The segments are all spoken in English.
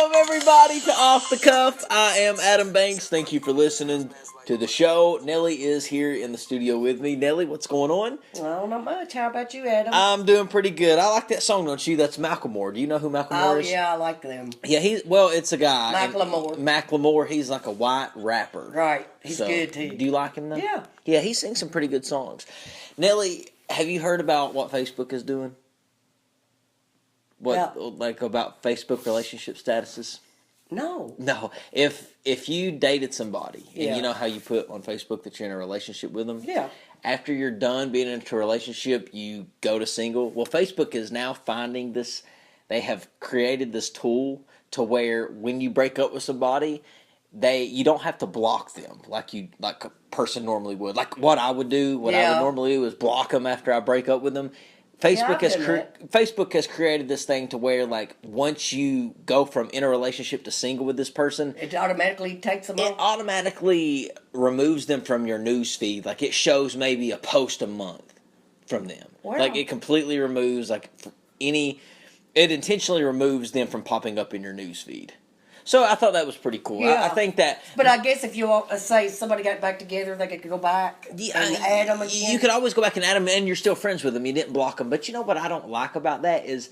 Welcome, everybody, to Off the Cuff. I am Adam Banks. Thank you for listening to the show. Nelly is here in the studio with me. Nelly, what's going on? Well, not much. How about you, Adam? I'm doing pretty good. I like that song, don't you? That's Macklemore. Do you know who Macklemore is? Oh, yeah, I like them. Yeah, it's a guy. Macklemore. Macklemore, he's like a white rapper. Right. He's good, too. Do you like him, though? Yeah. Yeah, he sings some pretty good songs. Nelly, have you heard about what Facebook is doing? About Facebook relationship statuses? No. No. If you dated somebody and Yeah. you know how you put on Facebook that you're in a relationship with them? Yeah. After you're done being into a relationship, you go to single. Well, Facebook is now finding this. They have created this tool to where when you break up with somebody, you don't have to block them like a person normally would. Like what I would do, I would normally do is block them after I break up with them. Facebook has created this thing to where, like, once you go from in a relationship to single with this person, it automatically takes them off? It automatically removes them from your news feed. Like, it shows maybe a post a month from them. Wow. Like, it completely removes, it intentionally removes them from popping up in your news feed. So I thought that was pretty cool. Yeah. I think that... But I guess if you say somebody got back together, they could go back and add them again. You could always go back and add them, and you're still friends with them. You didn't block them. But you know what I don't like about that is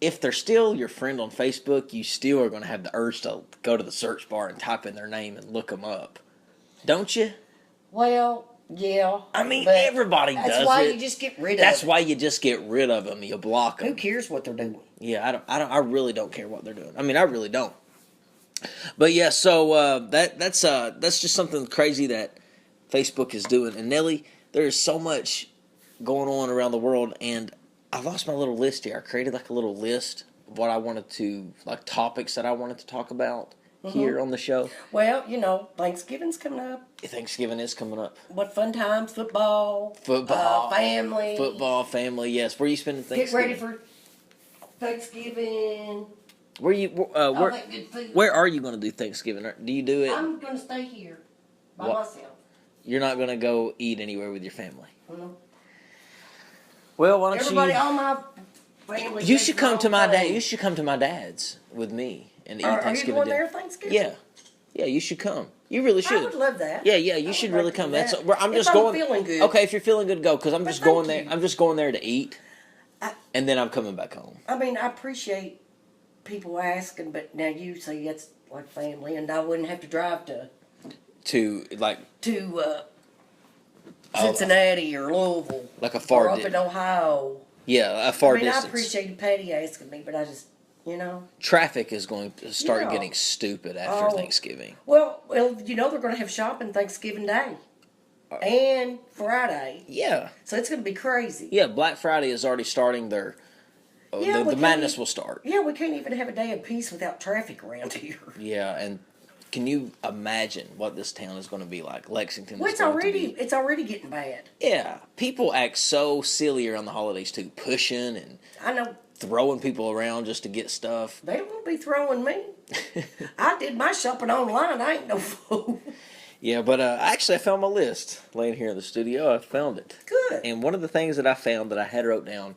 if they're still your friend on Facebook, you still are going to have the urge to go to the search bar and type in their name and look them up. Don't you? Well... Yeah, I mean everybody does it. That's why you just get rid of them. That's why you just get rid of them. You block them. Who cares what they're doing? Yeah, I really don't care what they're doing. I mean, I really don't. But yeah, so that's just something crazy that Facebook is doing. And Nelly, there is so much going on around the world, and I lost my little list here. I created like a little list of what I wanted to, like, topics that I wanted to talk about here on the show. Well, you know, Thanksgiving's coming up. Thanksgiving is coming up. What fun times? Football, family. Football, family, yes. Where are you spending Thanksgiving? Get ready for Thanksgiving. Where are you going to do Thanksgiving? Do you do it? I'm going to stay here by myself. You're not going to go eat anywhere with your family? Mm-hmm. Well, why don't Everybody, all my family. You should come to my dad. You should come to my dad's with me and eat Thanksgiving. Are you going there Thanksgiving? Yeah, you should come. You really should. I would love that. Yeah, you should really come. I'm feeling good. Okay, if you're feeling good, go. Because I'm just going there. I'm just going there to eat, and then I'm coming back home. I mean, I appreciate people asking, but now you say that's like family, and I wouldn't have to drive to Cincinnati or Louisville, like a far or up in Ohio. Yeah, a far distance. I appreciated Patty asking me, but I just, traffic is going to start getting stupid after Thanksgiving. Well, they're going to have shopping Thanksgiving Day and Friday. Yeah. So it's going to be crazy. Yeah, Black Friday is already starting their. The madness will start. Yeah, we can't even have a day of peace without traffic around here. Yeah, and can you imagine what this town is going to be like? Lexington. Well, it's already getting bad. Yeah, people act so silly around the holidays too, pushing and throwing people around just to get stuff. They won't be throwing me. I did my shopping online. I ain't no fool. Yeah, but actually I found my list laying here in the studio. I found it. Good. And one of the things that I found that I had wrote down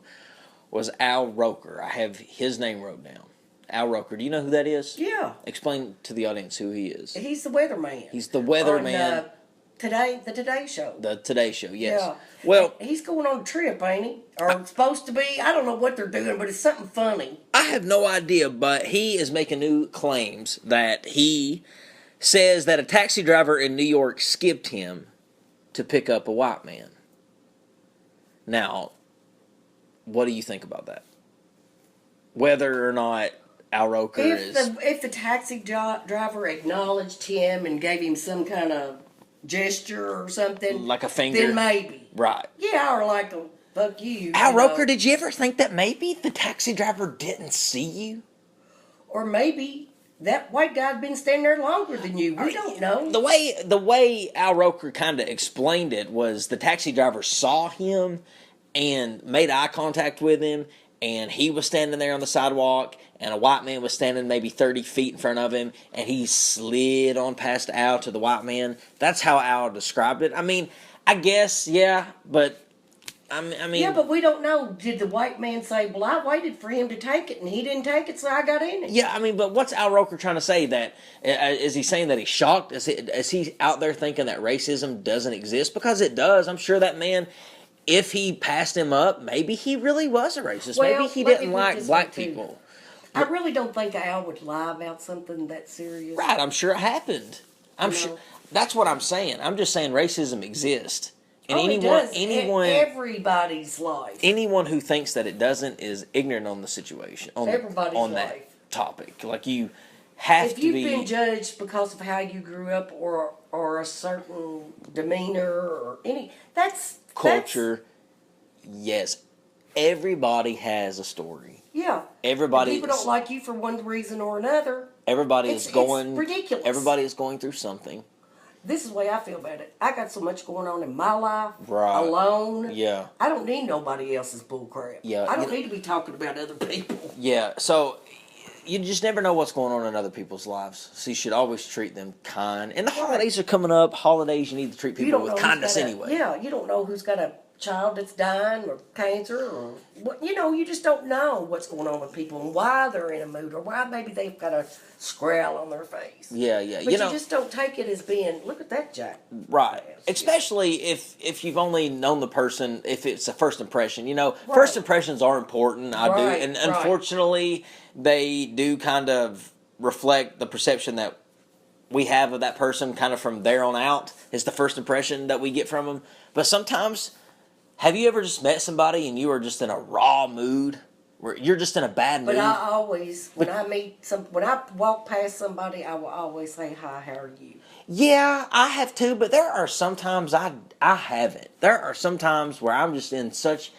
was Al Roker. I have his name wrote down. Al Roker. Do you know who that is? Yeah. Explain to the audience who he is. He's the weatherman. He's the weatherman. The Today Show. The Today Show, yes. Yeah. Well, he's going on a trip, ain't he? Or supposed to be. I don't know what they're doing, but it's something funny. I have no idea, but he is making new claims that he says that a taxi driver in New York skipped him to pick up a white man. Now, what do you think about that? Whether or not Al Roker if the taxi driver acknowledged him and gave him some kind of gesture or something, like a finger, then maybe. Right. Yeah, or like a fuck you. Al Roker, did you ever think that maybe the taxi driver didn't see you? Or maybe that white guy'd been standing there longer than you. We don't know. The way Al Roker kind of explained it was the taxi driver saw him and made eye contact with him, and he was standing there on the sidewalk, and a white man was standing maybe 30 feet in front of him, and he slid on past Al to the white man. That's how Al described it. I mean, I guess, yeah, but I mean, Yeah, but we don't know. Did the white man say, "Well, I waited for him to take it, and he didn't take it, so I got in it"? yeah, I mean, but what's Al Roker trying to say? That is he saying that he's shocked? Is he out there thinking that racism doesn't exist? Because it does. I'm sure that man, if he passed him up, maybe he really was a racist. Well, Maybe he let me didn't put it like this black way, too. people. I really don't think Al would lie about something that serious. Right, I'm sure it happened. I'm You sure. know. That's what I'm saying. I'm just saying racism exists, and Oh, it does. anyone, Everybody's life. anyone who thinks that it doesn't is ignorant on the situation Everybody's on life. that topic. Like you have If to you've be been judged because of how you grew up or a certain demeanor or that's culture. Yes, everybody has a story. Yeah. Everybody. People don't like you for one reason or another. Everybody It's is going. ridiculous. Everybody is going through something. This is the way I feel about it. I got so much going on in my life, Right. alone. Yeah. I don't need nobody else's bullcrap. Yeah, I don't you know- need to be talking about other people. Yeah. So you just never know what's going on in other people's lives. So you should always treat them kind. And the holidays are coming up. Holidays, you need to treat You people don't with know kindness who's got anyway. Yeah, you don't know who's got a child that's dying or cancer or what. You just don't know what's going on with people and why they're in a mood or why maybe they've got a scowl on their face. Yeah, yeah. But you just don't take it as being, look at that Jack. Right. Yeah. Especially if you've only known the person, if it's a first impression. Right. First impressions are important. I do. Right, And right. unfortunately, they do kind of reflect the perception that we have of that person kind of from there on out is the first impression that we get from them. But sometimes, have you ever just met somebody and you are just in a raw mood? Where you're just in a bad mood? But I always, when I walk past somebody, I will always say, "Hi, how are you?" Yeah, I have too, but there are sometimes I haven't. There are some times where I'm just in such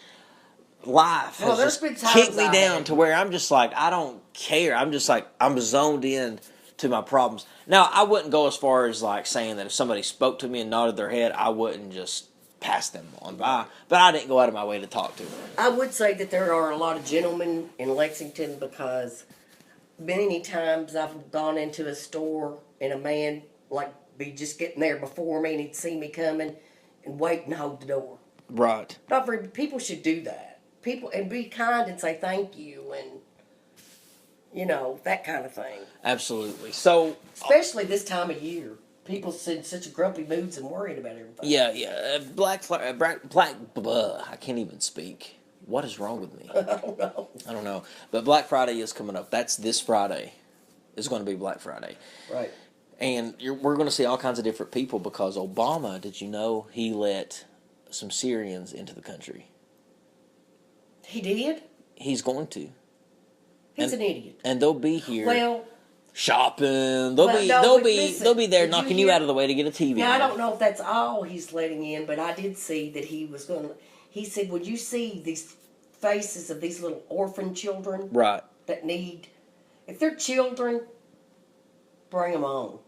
life Well, has there's just been times kicked me I down have. to where I'm just like I don't care. I'm just like I'm zoned in to my problems. Now, I wouldn't go as far as like saying that if somebody spoke to me and nodded their head, I wouldn't just pass them on by. But I didn't go out of my way to talk to them. I would say that there are a lot of gentlemen in Lexington because many times I've gone into a store and a man like be just getting there before me and he'd see me coming and wait and hold the door. Right. Not very people should do that. People and be kind and say thank you and that kind of thing. Absolutely. So Especially this time of year. People in such grumpy moods and worried about everything. yeah. I can't even speak. What is wrong with me? I don't know. I don't know. But Black Friday is coming up. That's this Friday. It's going to be Black Friday. Right. And we're going to see all kinds of different people because Obama, did you know, he let some Syrians into the country? He did? He's going to. He's an idiot. And they'll be here Well, shopping. Well, no, but listen, they'll be there did you knocking you hear- out of the way to get a TV. now I don't know if that's all he's letting in, but I did see that he was going to. He said, "Would you see these faces of these little orphan children Right. that need? If they're children, bring them on."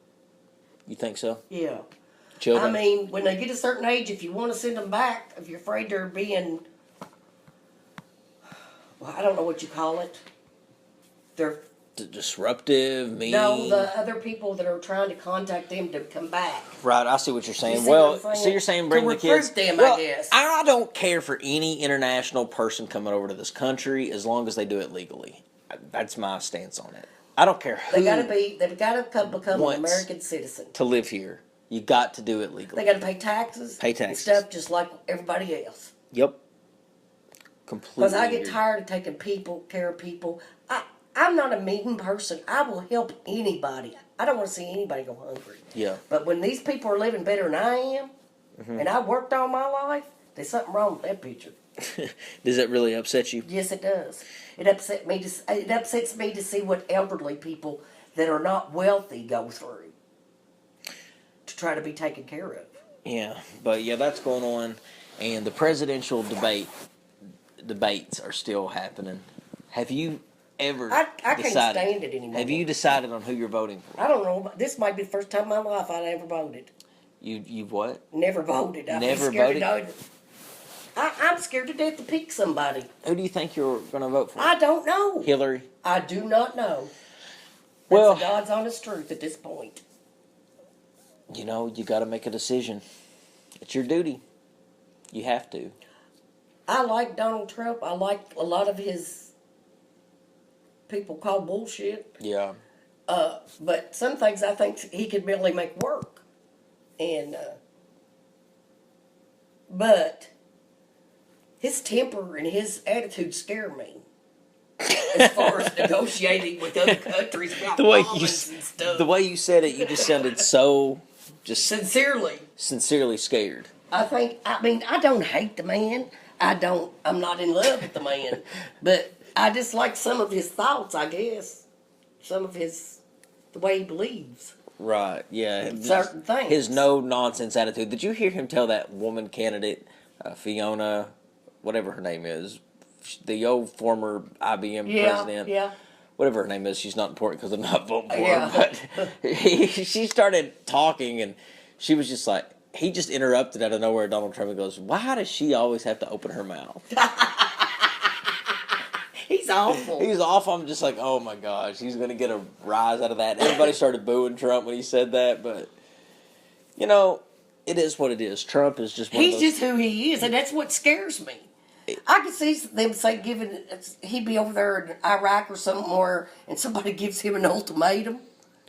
You think so? Yeah. Children? I mean, when they get a certain age, if you want to send them back, if you're afraid they're being, well, I don't know what you call it. They're Disruptive, mean. no, the other people that are trying to contact them to come back. Right, I see what you're saying. You see Well, what I'm saying? so you're saying To bring the recruit kids. them, I well, guess. I don't care for any international person coming over to this country as long as they do it legally. That's my stance on it. I don't care who They've got to become Once. an American citizen. to live here. You got to do it legally. They got to pay taxes. Pay And taxes. stuff just like everybody else. Yep. Completely. Because I get agree. tired of taking care of people. I'm not a mean person. I will help anybody. I don't want to see anybody go hungry. Yeah. But when these people are living better than I am, and I worked all my life, there's something wrong with that picture. Does that really upset you? Yes, it does. It upsets me to see what elderly people that are not wealthy go through to try to be taken care of. Yeah, but yeah, that's going on, and the presidential debates are still happening. Have you ever I can't decided? stand it anymore. Have you decided on who you're voting for? I don't know. This might be the first time in my life I ever voted. You've what? Never voted. I'm Never scared voted? I'm scared to death to pick somebody. Who do you think you're going to vote for? I don't know. Hillary. I do not know. That's Well- the God's honest truth at this point. You got to make a decision. It's your duty. You have to. I like Donald Trump. I like a lot of his people call bullshit. Yeah. But some things I think he could really make work. And, but his temper and his attitude scare me. As far as negotiating with other countries about bombings and stuff. The way you said it, you just sounded so just sincerely scared. I mean, I don't hate the man. I'm not in love with the man. But I just like some of his thoughts, I guess. Some of the way he believes. Right, yeah. Certain things. His no-nonsense attitude. Did you hear him tell that woman candidate, Fiona, whatever her name is, the old former IBM president? Yeah. Whatever her name is, she's not important because I'm not voting for her. But she started talking, and she was just like, he just interrupted out of nowhere, Donald Trump, and goes, why does she always have to open her mouth? He's awful. He's awful. I'm just like, oh my gosh, he's going to get a rise out of that. Everybody started booing Trump when he said that, but, you know, it is what it is. Trump is just one of those... He's just who he is, and that's what scares me. I could see them say he'd be over there in Iraq or somewhere, and somebody gives him an ultimatum.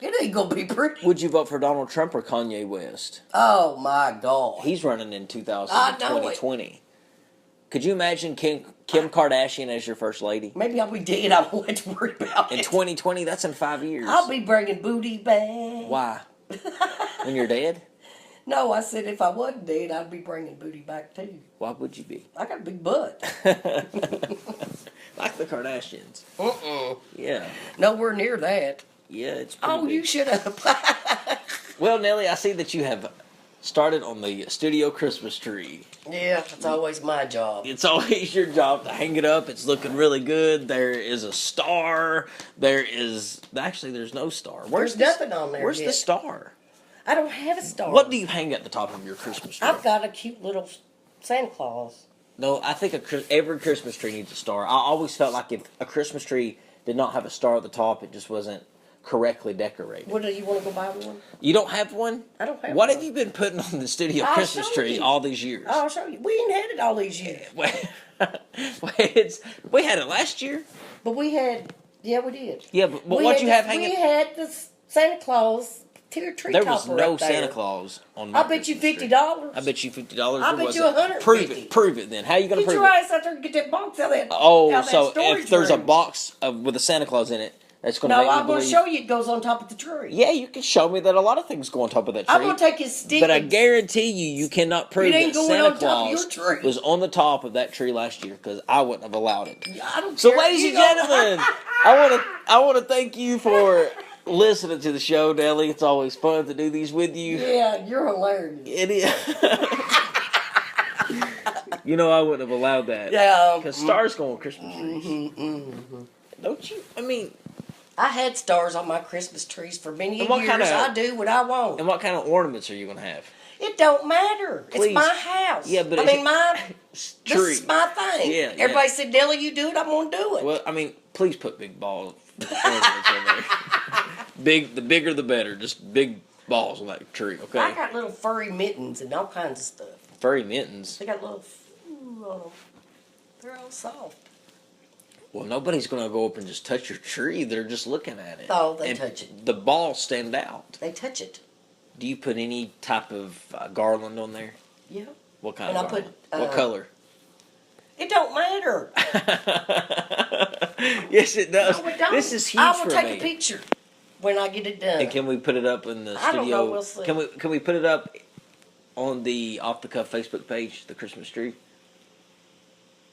It ain't gonna be pretty. Would you vote for Donald Trump or Kanye West? Oh my God! He's running in 2020. Could you imagine Kim Kardashian as your first lady? Maybe I'll be dead. I won't have to worry about it. In 2020, that's in 5 years. I'll be bringing booty back. Why? When you're dead? No, I said if I wasn't dead, I'd be bringing booty back too. Why would you be? I got a big butt. Like the Kardashians. Yeah. Nowhere near that. Yeah, it's pretty big. You should have. Well, Nelly, I see that you have started on the studio Christmas tree. Yeah, it's always my job. It's always your job to hang it up. It's looking really good. There is a star. There's no star. There's nothing on there Where's yet. the star? I don't have a star. What do you hang at the top of your Christmas tree? I've got a cute little Santa Claus. No, I think every Christmas tree needs a star. I always felt like if a Christmas tree did not have a star at the top, it just wasn't correctly decorated. What, do you want to go buy one? You don't have one? I don't have What one. have you been putting on the studio I'll Christmas show tree you. all these years? I'll show you. We ain't had it all these years. We had it last year. But we had, we did. Yeah, but what you have hanging? We had the Santa Claus tree There was topper no up there. Santa Claus on my I bet you Christmas tree. $50. I bet you $50. I bet you $150. Prove it then. How are you going to Get prove your it? ass out there and get that box out of that. Oh, out of so that storage if there's a room. box with a Santa Claus in it, that's going to No, make me I'm going to believe. show you it goes on top of the tree. Yeah, you can show me that a lot of things go on top of that tree. I'm going to take his stick. But I guarantee you cannot prove It ain't that going Santa on top of your Claus tree. was on the top of that tree last year because I wouldn't have allowed it. I don't So, care. ladies You and don't- gentlemen, I want to thank you for listening to the show, Nelly. It's always fun to do these with you. Yeah, you're hilarious. It is. You know I wouldn't have allowed that. Yeah. Because stars go on Christmas trees. Don't you? I mean, I had stars on my Christmas trees for many And what years. kinda- I do what I want. and what kind of ornaments are you going to have? It don't matter. Please. It's my house. Yeah, but I it's- mean, this Tree. is my thing. Yeah, Everybody yeah. said, Nelly, you do it, I'm going to do it. Well, I mean, please put big balls ornaments on there. The bigger the better. Just big balls on that tree, okay? I got little furry mittens and all kinds of stuff. Furry mittens. They got little on them. They're all soft. Well, nobody's going to go up and just touch your tree. They're just looking at it. Oh, they And touch it. The balls stand out. They touch it. Do you put any type of garland on there? Yeah. What kind And of I garland? put, What color? It don't matter. Yes, it does. No, it don't. This is huge I for will take me. a picture when I get it done. And can we put it up in the I studio? don't know, we'll see. Can we put it up on the Off the Cuff Facebook page, the Christmas tree?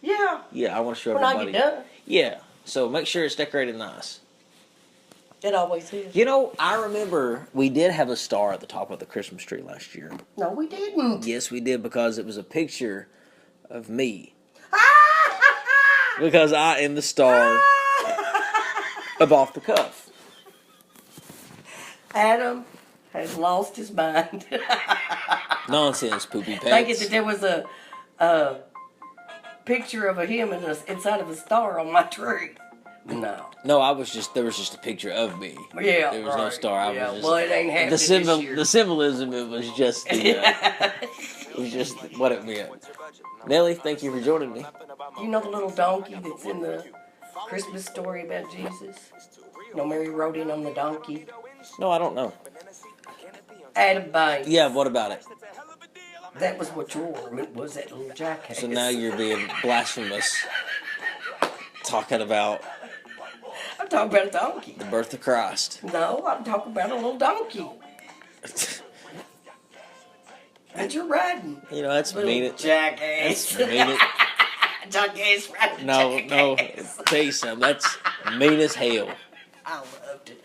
Yeah. Yeah, I want to show When I everybody. get done. Yeah, so make sure it's decorated nice. It always is. You know, I remember we did have a star at the top of the Christmas tree last year. No, we didn't. Yes, we did, because it was a picture of me. Because I am the star of Off the Cuff. Adam has lost his mind. Nonsense, poopy Thinking pants. that there was a picture of him inside of a star on my tree. No. No, there was just a picture of me. Yeah. There was no right. star. I Yeah, was just, well, it ain't happening this year. the symbolism, it was just the, was just what it meant. Nelly, thank you for joining me. You know the little donkey that's in the Christmas story about Jesus? You know, Mary rode in on the donkey. No, I don't know. Adam Banks. Yeah, what about it? That was what your ornament was, that little jackass. So now you're being blasphemous, talking about I'm talking about a donkey. the birth of Christ. No, I'm talking about a little donkey that you're riding. You know, that's Little mean. jackass. That's mean. Jackass riding No, jackass. tell you something. That's mean as hell. I loved it.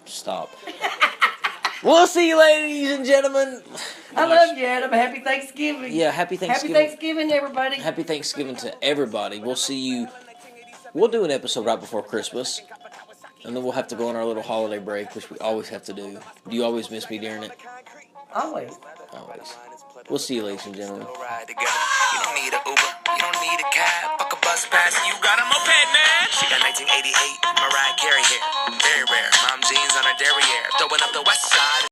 Stop. We'll see you, ladies and gentlemen. I love you, Adam. Happy Thanksgiving. Yeah, happy Thanksgiving. Happy Thanksgiving, everybody. Happy Thanksgiving to everybody. We'll see you. We'll do an episode right before Christmas. And then we'll have to go on our little holiday break, which we always have to do. Do you always miss me during it? Always. Always. We'll see you, ladies and gentlemen. You don't need a Uber, you don't need a cab. Fuck a bus pass, you got a moped, man. She got 1988 Mariah Carey hair, very rare. Mom jeans on her derriere, throwing up the west side.